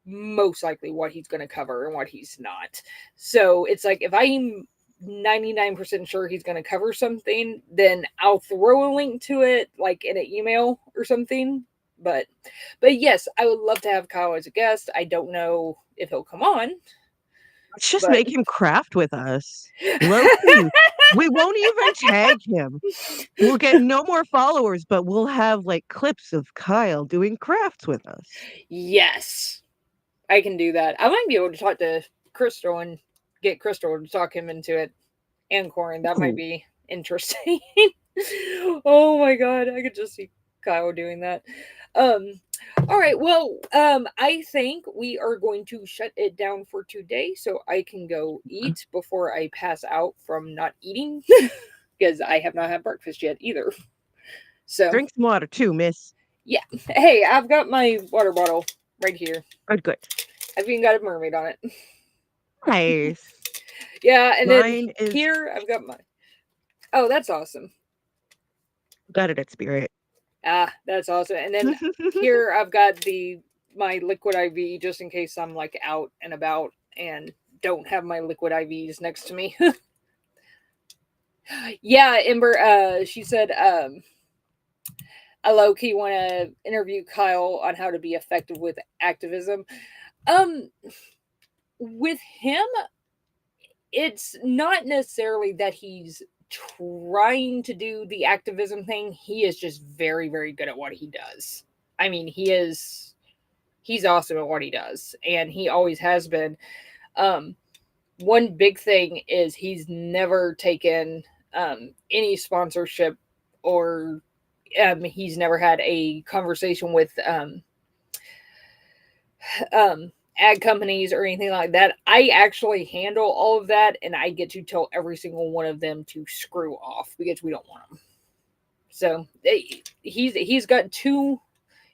most likely what he's going to cover and what he's not. So it's like if I'm 99% sure he's going to cover something, then I'll throw a link to it like in an email or something. But yes, I would love to have Kyle as a guest. I don't know if he'll come on. Let's just make him craft with us. Low-key. We won't even tag him. We'll get no more followers, but we'll have like clips of Kyle doing crafts with us. Yes, I can do that. I might be able to talk to Crystal and get Crystal to talk him into it, and Corin. That might be interesting. Oh my god, I could just see Kyle doing that. All right, well, I think we are going to shut it down for today so I can go eat before I pass out from not eating because I have not had breakfast yet either. So drink some water too, miss. Yeah. Hey, I've got my water bottle right here. Good. I've even got a mermaid on it. Nice. Yeah, and Mine then here I've got my. Oh, that's awesome. Got it at Spirit. Ah, that's awesome. And then here I've got my liquid IV just in case I'm like out and about and don't have my liquid IVs next to me. Yeah, Ember, she said, I low-key want to interview Kyle on how to be effective with activism. With him, it's not necessarily that he's trying to do the activism thing. He is just very, very good at what he does. I mean, he's awesome at what he does, and he always has been. One big thing is he's never taken any sponsorship, or he's never had a conversation with ad companies or anything like that. I actually handle all of that, and I get to tell every single one of them to screw off because we don't want them. So he's got 2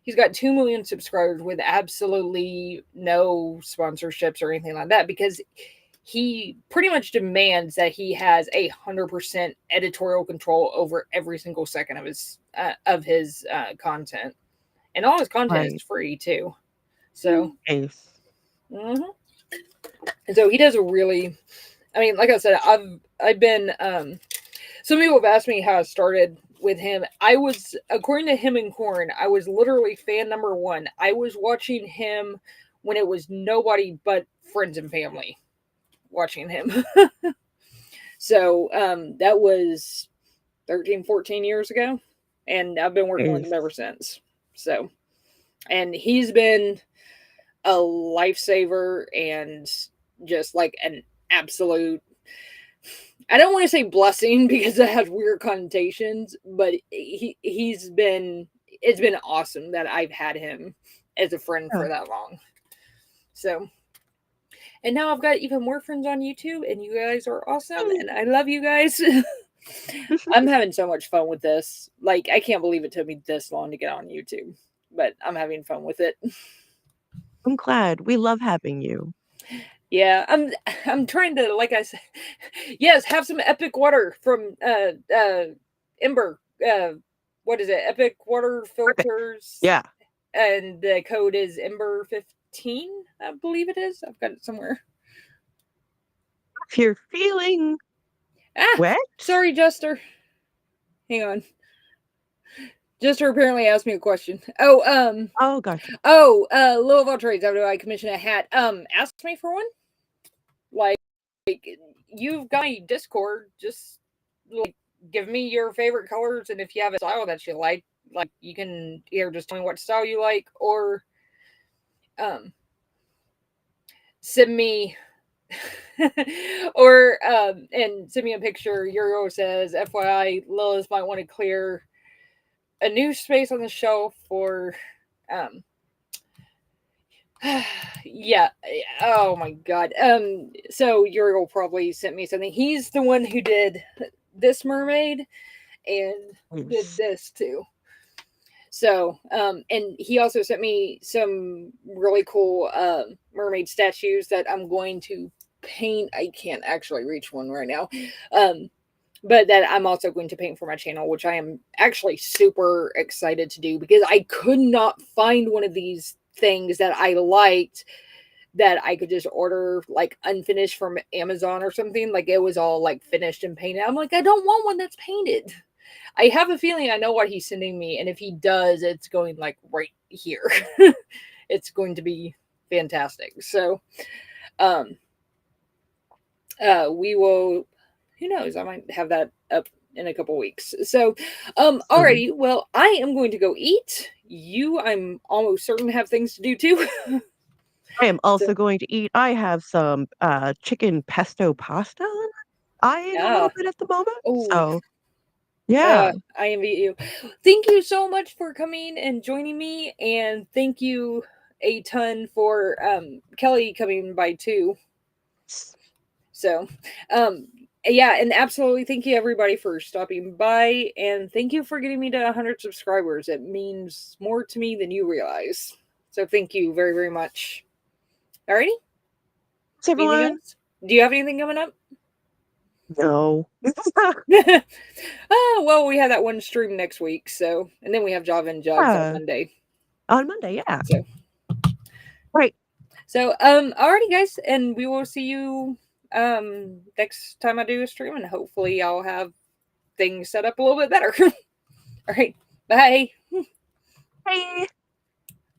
million subscribers with absolutely no sponsorships or anything like that, because he pretty much demands that he has 100% editorial control over every single second of his content, and all his content is free too. So nice. Mm-hmm. And so he does a really, I mean, like I said, I've been, some people have asked me how I started with him. I was, according to him and Corin, I was literally fan number 1. I was watching him when it was nobody but friends and family watching him. So, that was 13, 14 years ago. And I've been working with him ever since. So, and he's been a lifesaver and just like an absolute, I don't want to say blessing because that has weird connotations, but it's been awesome that I've had him as a friend for that long. So, and now I've got even more friends on YouTube, and you guys are awesome, and I love you guys. I'm having so much fun with this. Like, I can't believe it took me this long to get on YouTube, but I'm having fun with it. I'm glad. We love having you. Yeah, I'm trying to, like I said, yes, have some epic water from Ember. What is it? Epic water filters. Yeah. And the code is Ember 15, I believe it is. I've got it somewhere. If you're feeling wet. Sorry, Jester. Hang on. Jester apparently asked me a question. Oh gosh. Louisville Trades, how do I commission a hat? Ask me for one. Like you've got Discord, just like give me your favorite colors, and if you have a style that you like, Like, you can either just tell me what style you like, or send me or and send me a picture. Euro says, FYI, Lilith might want to clear a new space on the shelf for um yeah. Oh my god. So Euro probably sent me something. He's the one who did this mermaid and did Yes. this too. So, and he also sent me some really cool mermaid statues that I'm going to paint. I can't actually reach one right now. But that I'm also going to paint for my channel, which I am actually super excited to do, because I could not find one of these things that I liked that I could just order like unfinished from Amazon or something. Like, it was all like finished and painted. I'm like, I don't want one that's painted. I have a feeling I know what he's sending me, and if he does, it's going like right here. It's going to be fantastic. So, um, we will. Who knows? I might have that up in a couple weeks. So, Awesome. alrighty. Well, I am going to go eat. I'm almost certain have things to do too. I am So, also going to eat. I have some chicken pesto pasta eyeing a little yeah. bit at the moment. Oh, So yeah. I envy you. Thank you so much for coming and joining me, and thank you a ton for Kelly coming by too. So, um, yeah, and absolutely thank you everybody for stopping by, and thank you for getting me to 100 subscribers. It means more to me than you realize. So, thank you very, very much. Alrighty. Thanks, Anything everyone. else? Do you have anything coming up? No. Well, we have that one stream next week, so, and then we have Java and Jugs on Yeah. Monday. On Monday, yeah. So, Right. so, alrighty, guys, and we will see you next time I do a stream, and hopefully I'll have things set up a little bit better. All right, bye. Hey.